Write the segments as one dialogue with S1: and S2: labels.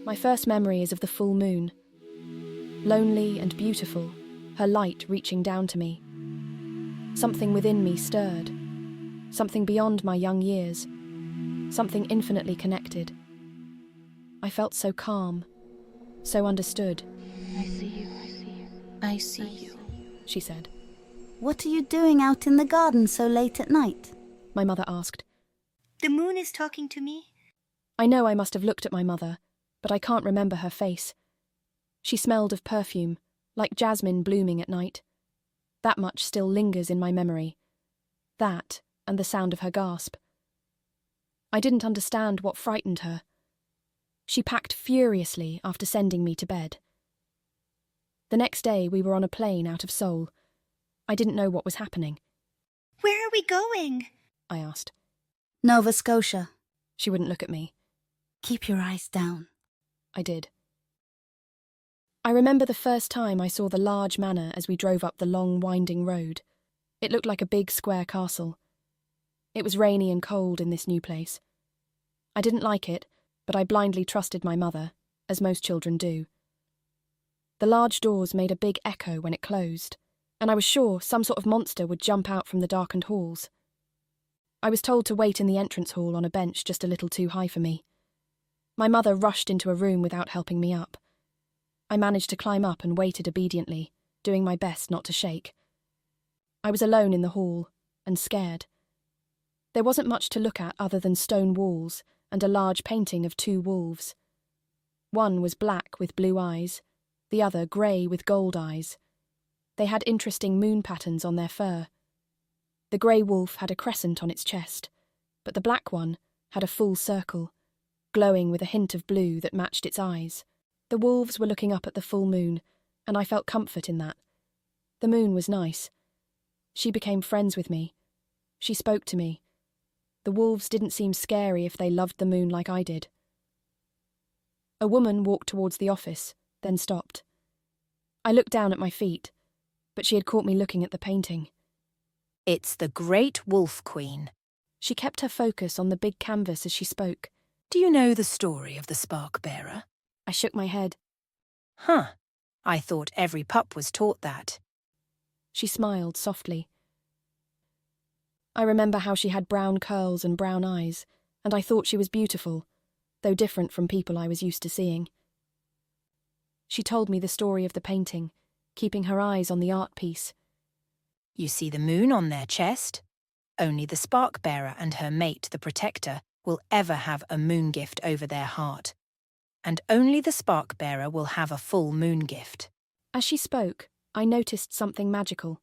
S1: My first memory is of the full moon. Lonely and beautiful, her light reaching down to me. Something within me stirred. Something beyond my young years. Something infinitely connected. I felt so calm, so understood.
S2: I see you, I see you. I see you,
S1: she said.
S3: What are you doing out in the garden so late at night?
S1: My mother asked.
S2: The moon is talking to me.
S1: I know I must have looked at my mother, but I can't remember her face. She smelled of perfume, like jasmine blooming at night. That much still lingers in my memory. That, and the sound of her gasp. I didn't understand what frightened her. She packed furiously after sending me to bed. The next day we were on a plane out of Seoul. I didn't know what was happening.
S2: Where are we going?
S1: I asked.
S3: Nova Scotia.
S1: She wouldn't look at me.
S3: Keep your eyes down.
S1: I did. I remember the first time I saw the large manor as we drove up the long, winding road. It looked like a big square castle. It was rainy and cold in this new place. I didn't like it, but I blindly trusted my mother, as most children do. The large doors made a big echo when it closed, and I was sure some sort of monster would jump out from the darkened halls. I was told to wait in the entrance hall on a bench just a little too high for me. My mother rushed into a room without helping me up. I managed to climb up and waited obediently, doing my best not to shake. I was alone in the hall, and scared. There wasn't much to look at other than stone walls and a large painting of two wolves. One was black with blue eyes, the other grey with gold eyes. They had interesting moon patterns on their fur. The grey wolf had a crescent on its chest, but the black one had a full circle, glowing with a hint of blue that matched its eyes. The wolves were looking up at the full moon, and I felt comfort in that. The moon was nice. She became friends with me. She spoke to me. The wolves didn't seem scary if they loved the moon like I did. A woman walked towards the office, then stopped. I looked down at my feet, but she had caught me looking at the painting.
S4: It's the Great Wolf Queen.
S1: She kept her focus on the big canvas as she spoke.
S4: Do you know the story of the Spark Bearer?
S1: I shook my head.
S4: Huh. I thought every pup was taught that.
S1: She smiled softly. I remember how she had brown curls and brown eyes, and I thought she was beautiful, though different from people I was used to seeing. She told me the story of the painting, keeping her eyes on the art piece.
S4: You see the moon on their chest? Only the Spark Bearer and her mate, the Protector, will ever have a moon gift over their heart. And only the Spark Bearer will have a full moon gift.
S1: As she spoke, I noticed something magical.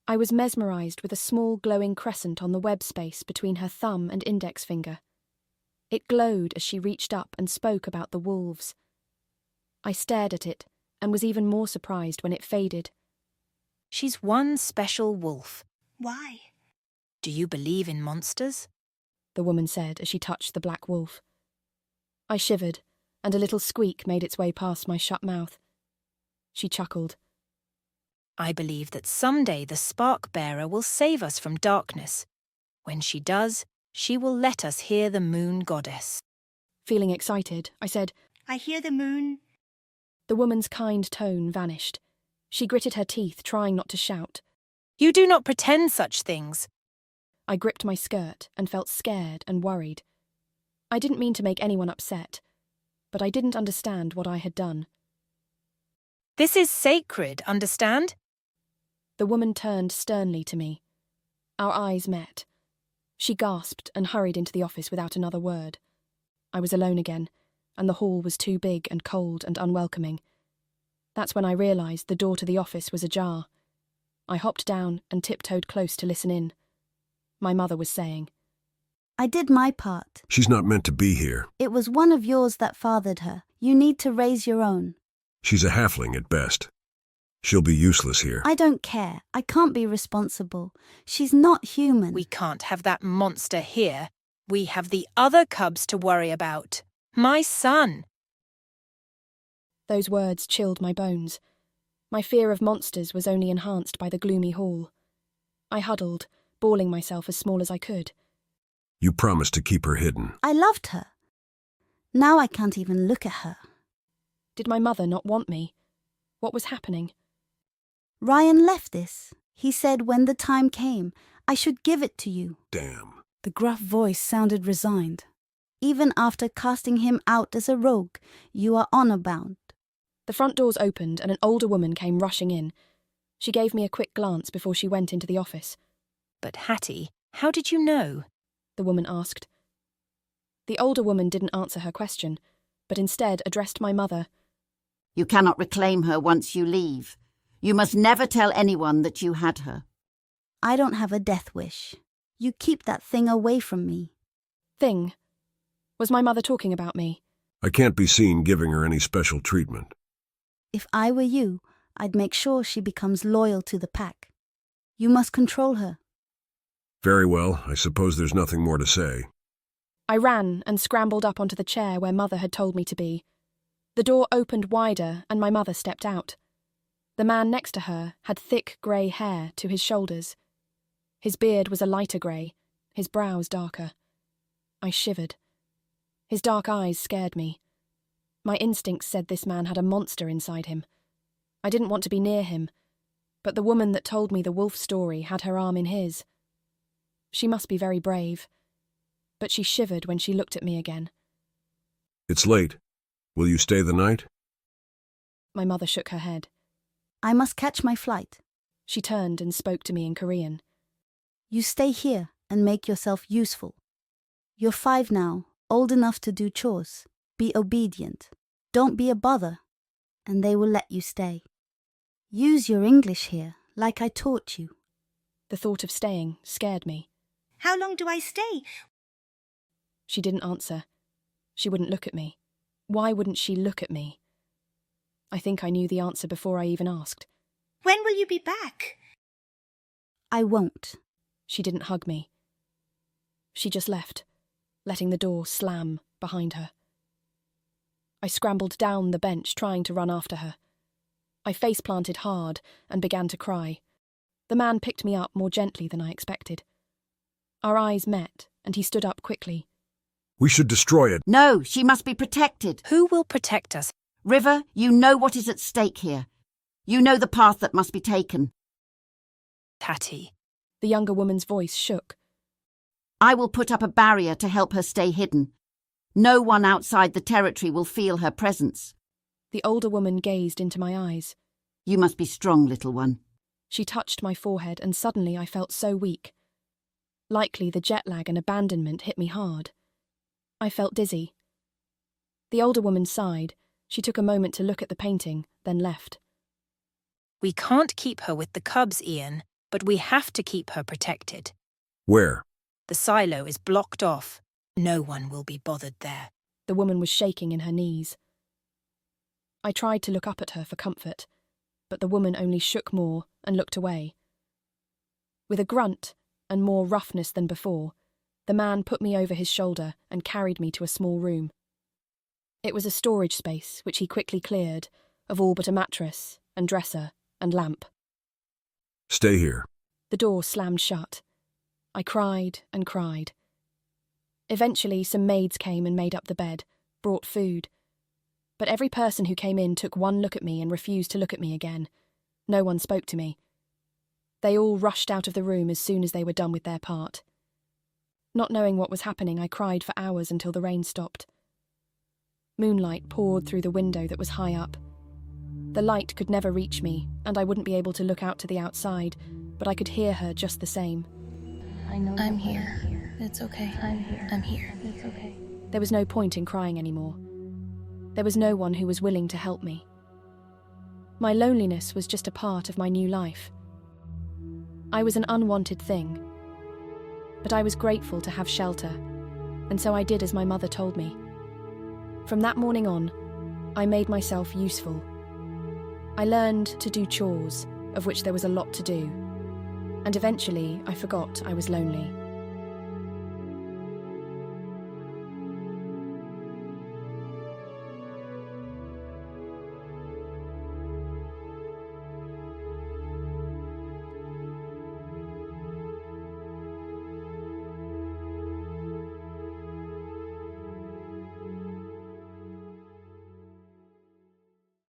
S1: I was mesmerised with a small glowing crescent on the web space between her thumb and index finger. It glowed as she reached up and spoke about the wolves. I stared at it and was even more surprised when it faded.
S4: She's one special wolf.
S2: Why?
S4: Do you believe in monsters?
S1: The woman said as she touched the black wolf. I shivered, and a little squeak made its way past my shut mouth. She chuckled.
S4: I believe that someday the Spark Bearer will save us from darkness. When she does, she will let us hear the moon goddess.
S1: Feeling excited, I said,
S2: I hear the moon.
S1: The woman's kind tone vanished. She gritted her teeth, trying not to shout.
S4: You do not pretend such things.
S1: I gripped my skirt and felt scared and worried. I didn't mean to make anyone upset, but I didn't understand what I had done.
S4: This is sacred, understand?
S1: The woman turned sternly to me. Our eyes met. She gasped and hurried into the office without another word. I was alone again, and the hall was too big and cold and unwelcoming. That's when I realised the door to the office was ajar. I hopped down and tiptoed close to listen in. My mother was saying,
S3: I did my part.
S5: She's not meant to be here.
S3: It was one of yours that fathered her. You need to raise your own.
S5: She's a halfling at best. She'll be useless here.
S3: I don't care. I can't be responsible. She's not human.
S4: We can't have that monster here. We have the other cubs to worry about. My son.
S1: Those words chilled my bones. My fear of monsters was only enhanced by the gloomy hall. I huddled, balling myself as small as I could.
S5: You promised to keep her hidden.
S3: I loved her. Now I can't even look at her.
S1: Did my mother not want me? What was happening?
S3: Ryan left this. He said when the time came, I should give it to you.
S5: Damn.
S6: The gruff voice sounded resigned.
S3: Even after casting him out as a rogue, you are honor-bound.
S1: The front doors opened and an older woman came rushing in. She gave me a quick glance before she went into the office.
S4: But Hattie, how did you know?
S1: The woman asked. The older woman didn't answer her question, but instead addressed my mother.
S7: You cannot reclaim her once you leave. You must never tell anyone that you had her.
S3: I don't have a death wish. You keep that thing away from me.
S1: Thing? Was my mother talking about me?
S5: I can't be seen giving her any special treatment.
S3: If I were you, I'd make sure she becomes loyal to the pack. You must control her.
S5: Very well, I suppose there's nothing more to say.
S1: I ran and scrambled up onto the chair where Mother had told me to be. The door opened wider and my mother stepped out. The man next to her had thick grey hair to his shoulders. His beard was a lighter grey, his brows darker. I shivered. His dark eyes scared me. My instincts said this man had a monster inside him. I didn't want to be near him, but the woman that told me the wolf story had her arm in his. She must be very brave, but she shivered when she looked at me again.
S5: It's late. Will you stay the night?
S1: My mother shook her head.
S3: I must catch my flight.
S1: She turned and spoke to me in Korean.
S3: You stay here and make yourself useful. You're 5 now, old enough to do chores. Be obedient. Don't be a bother, and they will let you stay. Use your English here, like I taught you.
S1: The thought of staying scared me.
S2: How long do I stay?
S1: She didn't answer. She wouldn't look at me. Why wouldn't she look at me? I think I knew the answer before I even asked.
S2: When will you be back?
S3: I won't.
S1: She didn't hug me. She just left, letting the door slam behind her. I scrambled down the bench, trying to run after her. I face-planted hard and began to cry. The man picked me up more gently than I expected. Our eyes met, and he stood up quickly.
S5: We should destroy it.
S7: No, she must be protected.
S4: Who will protect us?
S7: River, you know what is at stake here. You know the path that must be taken.
S4: Hattie.
S1: The younger woman's voice shook.
S7: I will put up a barrier to help her stay hidden. No one outside the territory will feel her presence.
S1: The older woman gazed into my eyes.
S7: You must be strong, little one.
S1: She touched my forehead, and suddenly I felt so weak. Likely the jet lag and abandonment hit me hard. I felt dizzy. The older woman sighed. She took a moment to look at the painting, then left.
S4: We can't keep her with the cubs, Ian, but we have to keep her protected.
S5: Where?
S4: The silo is blocked off. No one will be bothered there.
S1: The woman was shaking in her knees. I tried to look up at her for comfort, but the woman only shook more and looked away. With a grunt and more roughness than before, the man put me over his shoulder and carried me to a small room. It was a storage space which he quickly cleared of all but a mattress and dresser and lamp.
S5: Stay here.
S1: The door slammed shut. I cried and cried. Eventually, some maids came and made up the bed, brought food. But every person who came in took one look at me and refused to look at me again. No one spoke to me. They all rushed out of the room as soon as they were done with their part. Not knowing what was happening, I cried for hours until the rain stopped. Moonlight poured through the window that was high up. The light could never reach me, and I wouldn't be able to look out to the outside, but I could hear her just the same.
S8: I'm here. It's okay. I'm here. It's okay.
S1: There was no point in crying anymore. There was no one who was willing to help me. My loneliness was just a part of my new life. I was an unwanted thing. But I was grateful to have shelter, and so I did as my mother told me. From that morning on, I made myself useful. I learned to do chores, of which there was a lot to do, and eventually I forgot I was lonely.